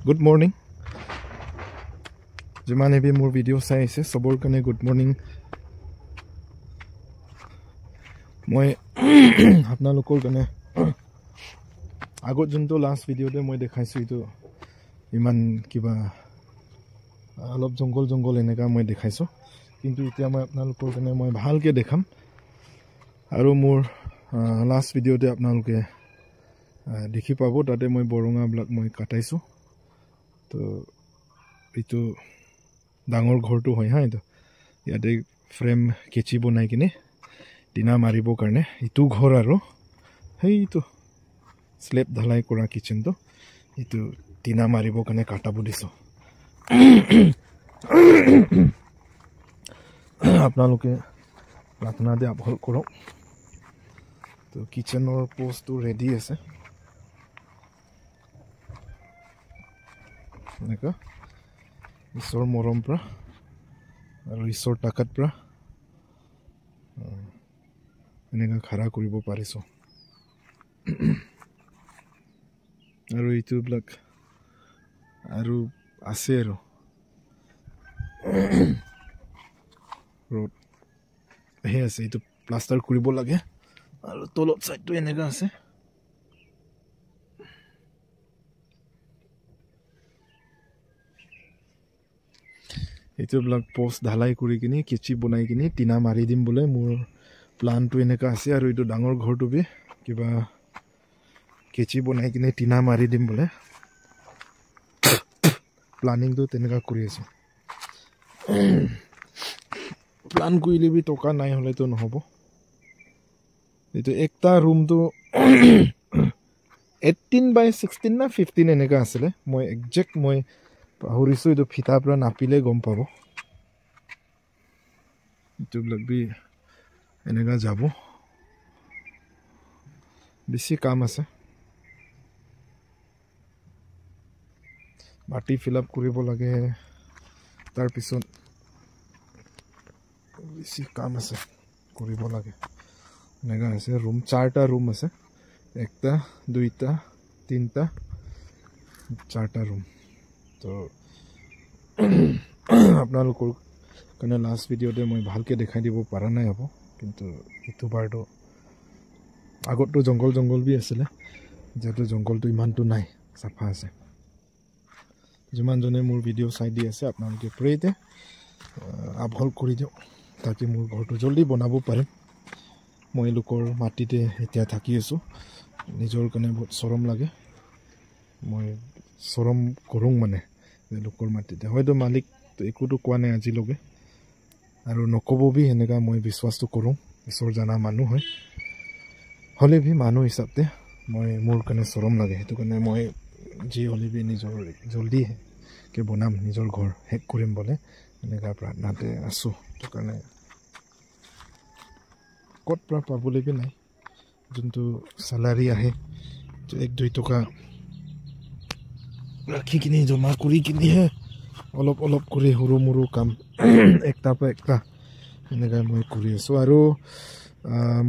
Good morning. Jemane bhi more video sai ase sobor kane good morning. Moi apnalokor kane agot junto last video de moi dekhaisu itu iman kiba alop jongol eneka moi dekhaisu kintu itia moi apnalokor kane moi bhalke dekham aru mor last video de apnaloke dekhi pabo tate moi boronga blak moi kataisu to itu dangor ghor tu hoy ha itu yate frame kechi bonai kine tina maribo karne itu ghor aro hei itu slab dhalai kora kitchen to itu tina maribo kane katabo diso apnaloke pratna de abhol koro to kitchen or post to ready ase neka isor morom pra aru isor takat pra eneka khara koribo pariso aru itu blak aru ase ro road he ase itu plaster koribo lage aru tolot side to eneka ase itu blak post dhalai kuri kini kechi bonai kini tina mari dim bole mur plan to eneka ase aru itu dangor ghor to bi kiba kechi bonai kini tina mari dim bole planning to teneka kuri ase plan kuile bi toka nai hole to nohobo itu ekta room to 18 by 16 na 15 eneka asile moi exact moi horisu itu phita pra napile gom pabo itu blak bi eneka jabo bisi kam ase mati fill up koribo lage tar pisot bisi kam ase koribo lage eneka ase room 4 ta room ase ekta duita tinta 4 ta room তো আপোনালোকৰ কাৰণে last ভিডিঅ'তে মই ভালকে দেখাই দিব পৰা নাই হ'ব কিন্তু ইটো বাৰটো আগতো জংগল বি আছিলে যেটো জংগলটো ইমানটো নাই সাফা আছে যিমান জনে মোৰ ভিডিঅ' চাই দি আছে আপোনালোকে প্ৰেতে আভল কৰি দিও তাকি মোৰ ঘৰটো জলদি বনাব পাৰিম মই লোকৰ মাটিতে এতিয়া থাকি আছো নিজৰ কাৰণে বহুত শৰম লাগে মই শৰম কৰোঁ মানে লোকৰ মাটিতে হয়তো মালিক একোটো কোৱা নাই আজি লগে আৰু নকববি এনেকা মই বিশ্বাসটো কৰোঁ ঈশ্বৰ জানা মানুহ হয় হলে ভি মানুহ হিচাপতে মই মোৰ কাৰণে শৰম লাগে হেতু কাৰণে মই যি হলে ভি নিজৰ জলদি কে বনাম নিজৰ ঘৰ হেক কৰিম বলে এনেকা প্ৰাৰ্থনাতে আছো তো কাৰণে কত পৰা পাবলৈ বি নাই যোনটো সালাৰি আহে 1-2 টকা ৰাখি কিনি জমা কৰি কিনি হে অলপ কৰি হৰু মুৰু কাম একটা পা একটা এনেকা মই কৰি আছো আৰু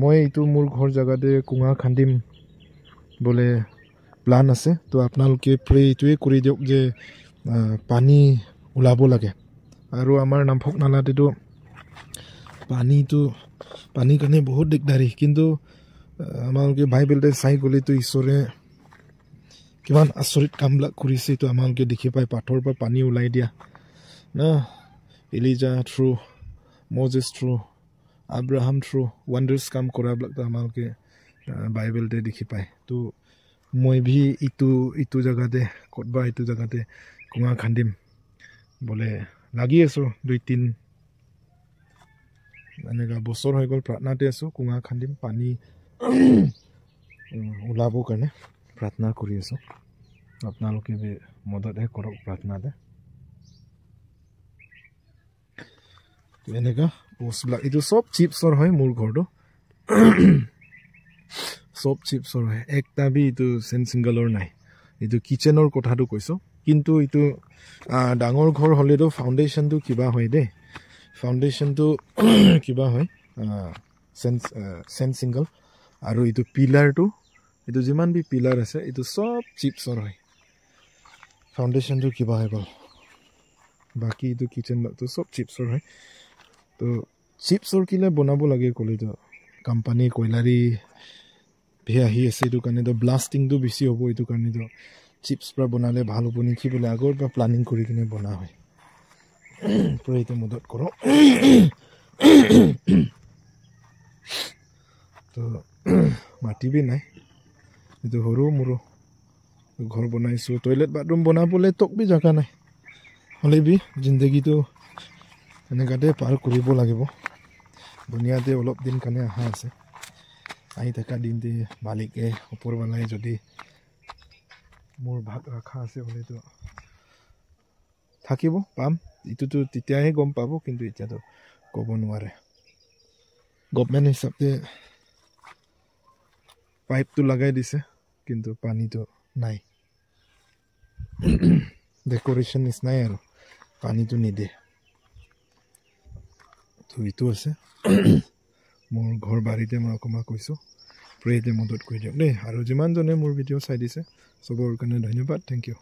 মই ইটো মোৰ ঘৰ জাগাতে কুঙা খান্দিম বলে প্লান আছে তো আপোনালোকে প্ৰে ইটোৱে কৰি দিওক যে পানী উলাব লাগে আৰু আমাৰ নামফক নালাতেটো পানী কাৰণে বহুত দিগদাৰি কিন্তু আমালোকে বাইবেলতে চাই গলেতো ঈশ্বৰে কিমান আচৰিত কামবিলাক কৰিছে তো আমালোকে দেখি পাই পাথৰ পৰা পানী উলাই দিয়া না Elijah through Moses through Abraham through wonders কাম কৰাবিলাক তো আমালোকে বাইবেলতে দেখি পাই তো মই ভি ইটো জাগাতে কতবা ইটো জাগাতে কুঙা খান্দিম বলে লাগি আছো 2-3 এনেকা বছৰ হৈ গল প্ৰাৰ্থনাতে আছো কুঙা খান্দিম পানী উলাব কাৰণে প্ৰাৰ্থনা কৰি আছো আপোনালোকে বি মদত হে কৰক প্ৰাৰ্থনাতে এনেকা পোষ্টবিলাক এইটো সব চিপছৰ হয় মোৰ ঘৰটো সব চিপছৰ হয় একটা বি এইটো সিংগলৰ নাই এইটো কিচেনৰ কথাটো কৈছো কিন্তু এইটো ডাঙৰ ঘৰ হলেতো ফাউণ্ডেশ্যনটো কিবা হয় দে ফাউণ্ডেশ্যনটো কিবা হয় সিংগল আৰু এইটো পিলাৰটো এইটো যিমান বি পিলাৰ আছে এইটো সব চিপছৰ হয় ফাউণ্ডেশ্যনটো কিবা হৈ গ'ল বাকী এইটো কিচেনটো চব চিপছৰ হয় তো চিপছৰ কিলে বনাব লাগে ক'লেতো কোম্পানী কয়লাৰী ভি আহি আছে এইটো কাৰণেতো ব্লাষ্টিংটো বেছি হ'ব এইটো কাৰণেতো চিপছ পৰা বনালে ভাল হ'ব নেকি বোলে আগৰ পৰা প্লানিং কৰি কিনে বনা হয় পূৰা এইটো মদত কৰোঁ তো মাটিবি নাই এইটো সৰু মোৰো ঘৰ বনাইছোঁ টয়লেট বাথৰুম বনাবলৈ তকবি জেগা নাই হ'লে বি জিন্দগীটো এনেকুৱাতে পাৰ কৰিব লাগিব দুনিয়াতে অলপ দিন কাৰণে অহা আছে আহি থকা দিনতে মালিকে ওপৰৱালাই যদি মোৰ ভাগ ৰখা আছে হ'লেতো থাকিব পাম এইটোতো তেতিয়াহে গম পাব কিন্তু এতিয়াতো ক'ব নোৱাৰে গভৰ্ণমেণ্ট হিচাপে পাইপটো লগাই দিছে কিন্তু পানীটো নাই ডেকৰেশ্যন নিচিনাই আৰু পানীটো নিদিয়ে তো এইটো আছে মোৰ ঘৰ বাৰীতে মই অকণমান কৈছোঁ প্ৰেতে মদত কৰি দিয়ক দেই আৰু যিমানজনে মোৰ ভিডিঅ' চাই দিছে চবৰ কাৰণে ধন্যবাদ থেংক ইউ